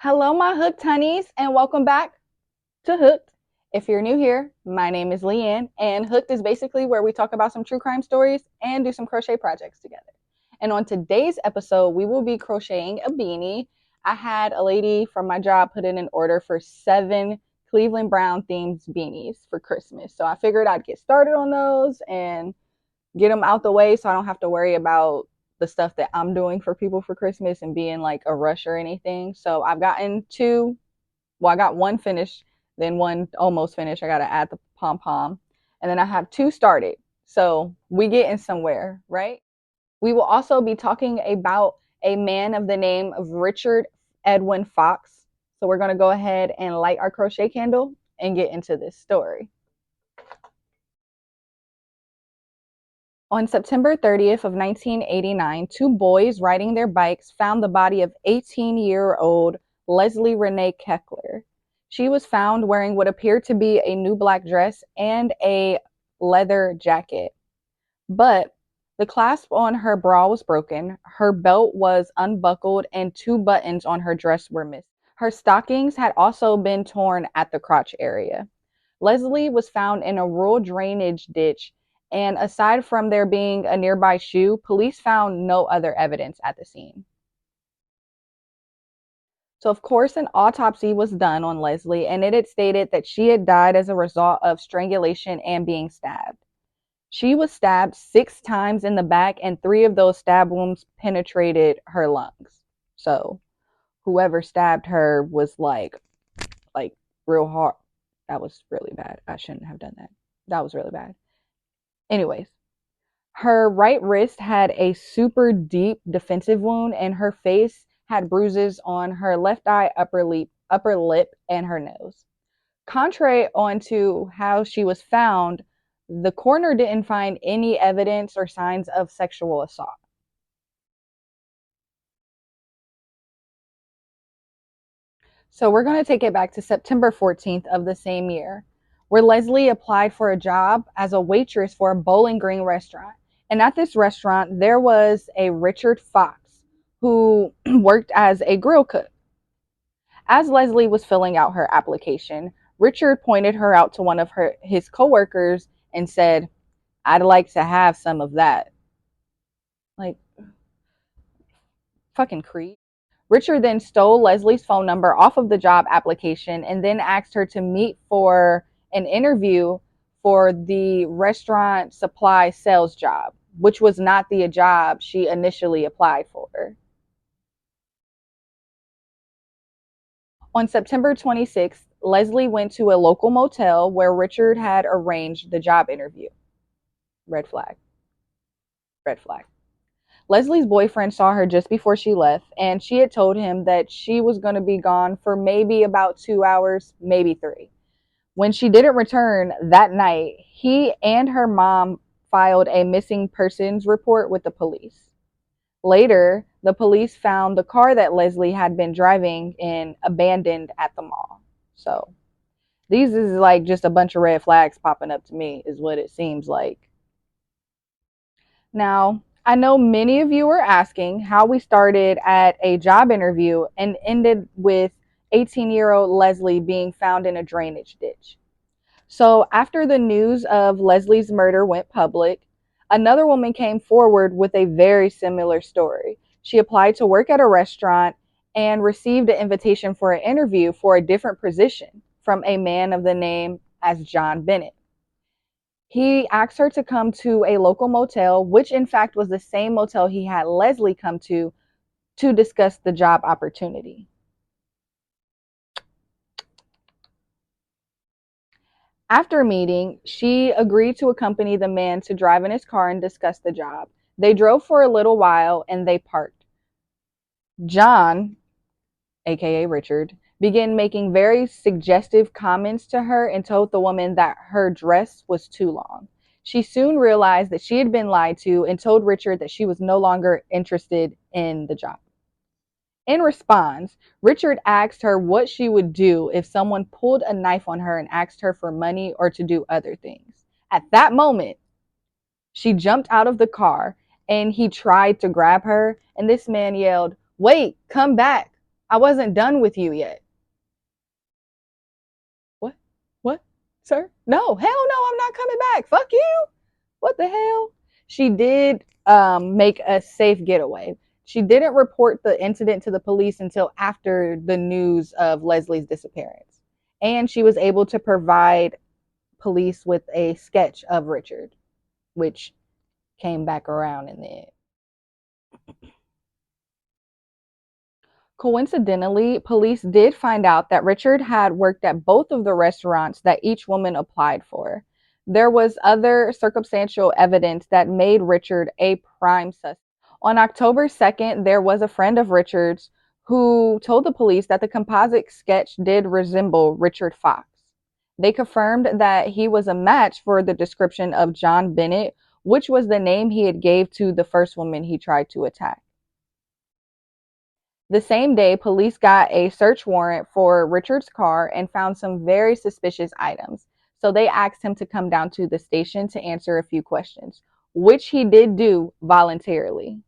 Hello, my Hooked honeys, and welcome back to Hooked. If you're new here, my name is Leanne, and Hooked is basically where we talk about some true crime stories and do some crochet projects together. And on today's episode, we will be crocheting a beanie. I had a lady from my job put in an order for 7 Cleveland Brown themed beanies for Christmas. So I figured I'd get started on those and get them out the way so I don't have to worry about the stuff that I'm doing for people for Christmas and being like a rush or anything. So I've gotten two. Well, I got one finished, then one almost finished. I got to add the pom pom. And then I have 2 started. So we getting somewhere, right? We will also be talking about a man of the name of Richard Edwin Fox. So we're going to go ahead and light our crochet candle and get into this story. On September 30th of 1989, 2 boys riding their bikes found the body of 18-year-old Leslie Renae Keckler. She was found wearing what appeared to be a new black dress and a leather jacket. But the clasp on her bra was broken, her belt was unbuckled, and 2 buttons on her dress were missing. Her stockings had also been torn at the crotch area. Leslie was found in a rural drainage ditch, and aside from there being a nearby shoe, police found no other evidence at the scene. So, of course, an autopsy was done on Leslie, and it had stated that she had died as a result of strangulation and being stabbed. She was stabbed 6 times in the back, and 3 of those stab wounds penetrated her lungs. So, whoever stabbed her was like real hard. That was really bad. I shouldn't have done that. That was really bad. Anyways, her right wrist had a super deep defensive wound, and her face had bruises on her left eye, upper lip, and her nose. Contrary on to how she was found, the coroner didn't find any evidence or signs of sexual assault. So we're going to take it back to September 14th of the same year, where Leslie applied for a job as a waitress for a Bowling Green restaurant. And at this restaurant, there was a Richard Fox who worked as a grill cook. As Leslie was filling out her application, Richard pointed her out to one of his coworkers and said, "I'd like to have some of that." Like, fucking creep. Richard then stole Leslie's phone number off of the job application and then asked her to meet for an interview for the restaurant supply sales job, which was not the job she initially applied for. On September 26th, Leslie went to a local motel where Richard had arranged the job interview. Red flag. Red flag. Leslie's boyfriend saw her just before she left, and she had told him that she was going to be gone for maybe about 2 hours, maybe 3. When she didn't return that night, he and her mom filed a missing persons report with the police. Later, the police found the car that Leslie had been driving in abandoned at the mall. So, these is like just a bunch of red flags popping up to me, is what it seems like. Now, I know many of you are asking how we started at a job interview and ended with 18-year-old Leslie being found in a drainage ditch. So, after the news of Leslie's murder went public, another woman came forward with a very similar story. She applied to work at a restaurant and received an invitation for an interview for a different position from a man of the name as John Bennett. He asked her to come to a local motel, which in fact was the same motel he had Leslie come to discuss the job opportunity. After meeting, she agreed to accompany the man to drive in his car and discuss the job. They drove for a little while and they parked. John, aka Richard, began making very suggestive comments to her and told the woman that her dress was too long. She soon realized that she had been lied to and told Richard that she was no longer interested in the job. In response, Richard asked her what she would do if someone pulled a knife on her and asked her for money or to do other things. At that moment, she jumped out of the car and he tried to grab her, and this man yelled, "Wait, come back. I wasn't done with you yet. What? What? Sir? No, hell no, I'm not coming back. Fuck you. What the hell? She did make a safe getaway. She didn't report the incident to the police until after the news of Leslie's disappearance. And she was able to provide police with a sketch of Richard, which came back around in the end. Coincidentally, police did find out that Richard had worked at both of the restaurants that each woman applied for. There was other circumstantial evidence that made Richard a prime suspect. On October 2nd, there was a friend of Richard's who told the police that the composite sketch did resemble Richard Fox. They confirmed that he was a match for the description of John Bennett, which was the name he had gave to the first woman he tried to attack. The same day, police got a search warrant for Richard's car and found some very suspicious items. So they asked him to come down to the station to answer a few questions, which he did do voluntarily.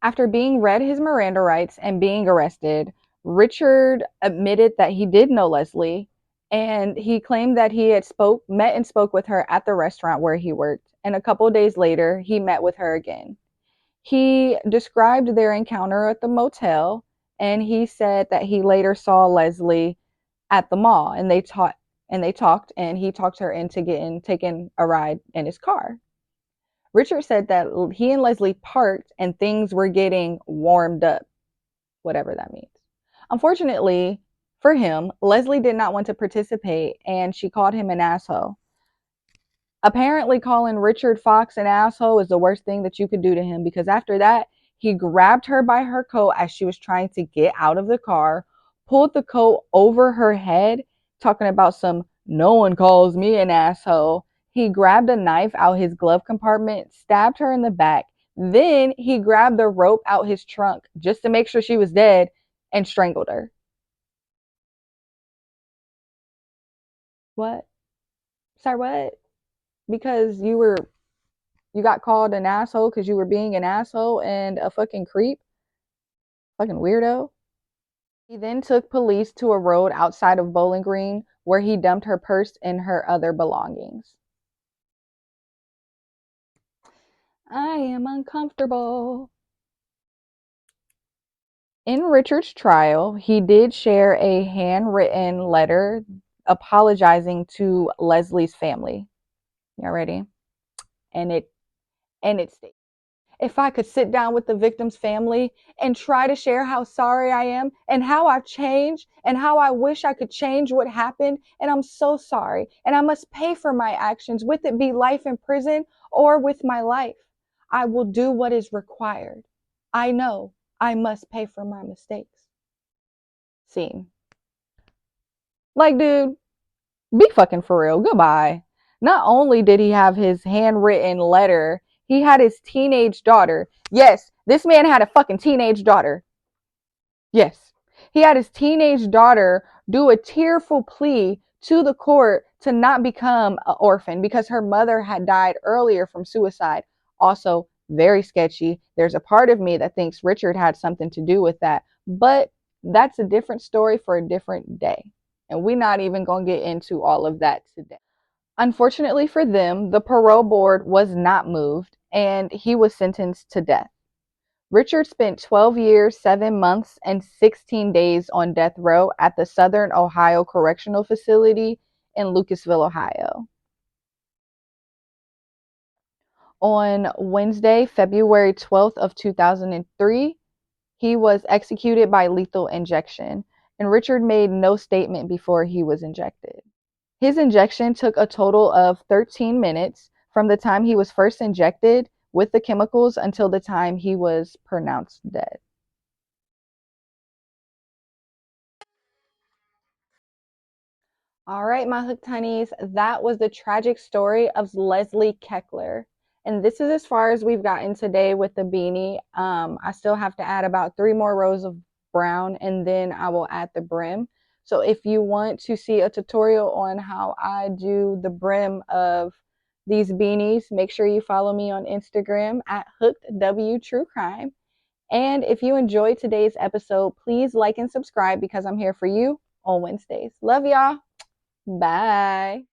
After being read his Miranda rights and being arrested, Richard admitted that he did know Leslie, and he claimed that he had met and spoke with her at the restaurant where he worked, and a couple of days later, he met with her again. He described their encounter at the motel, and he said that he later saw Leslie at the mall, and they talked, and he talked her into taking a ride in his car. Richard said that he and Leslie parked and things were getting warmed up, whatever that means. Unfortunately for him, Leslie did not want to participate and she called him an asshole. Apparently, calling Richard Fox an asshole is the worst thing that you could do to him, because after that, he grabbed her by her coat as she was trying to get out of the car, pulled the coat over her head, talking about some no one calls me an asshole. He grabbed a knife out his glove compartment, stabbed her in the back. Then he grabbed the rope out his trunk just to make sure she was dead and strangled her. What? Sorry, what? Because you got called an asshole because you were being an asshole and a fucking creep, fucking weirdo. He then took police to a road outside of Bowling Green where he dumped her purse and her other belongings. I am uncomfortable. In Richard's trial, he did share a handwritten letter apologizing to Leslie's family. Y'all ready? And it states, if I could sit down with the victim's family and try to share how sorry I am and how I've changed and how I wish I could change what happened, and I'm so sorry, and I must pay for my actions, with it be life in prison or with my life. I will do what is required. I know I must pay for my mistakes. Scene. Like, dude, be fucking for real. Goodbye. Not only did he have his handwritten letter, he had his teenage daughter. Yes, this man had a fucking teenage daughter. Yes. He had his teenage daughter do a tearful plea to the court to not become an orphan because her mother had died earlier from suicide. Also, very sketchy. There's a part of me that thinks Richard had something to do with that, but that's a different story for a different day. And we're not even going to get into all of that today. Unfortunately for them, the parole board was not moved and he was sentenced to death. Richard spent 12 years, 7 months, and 16 days on death row at the Southern Ohio Correctional Facility in Lucasville, Ohio. On Wednesday, February 12th of 2003, he was executed by lethal injection, and Richard made no statement before he was injected. His injection took a total of 13 minutes from the time he was first injected with the chemicals until the time he was pronounced dead. All right, my hooked honeys, that was the tragic story of Leslie Keckler. And this is as far as we've gotten today with the beanie. I still have to add about 3 more rows of brown and then I will add the brim. So if you want to see a tutorial on how I do the brim of these beanies. Make sure you follow me on Instagram at HookedWTrueCrime. And if you enjoyed today's episode, please like and subscribe because I'm here for you on Wednesdays. Love y'all. Bye.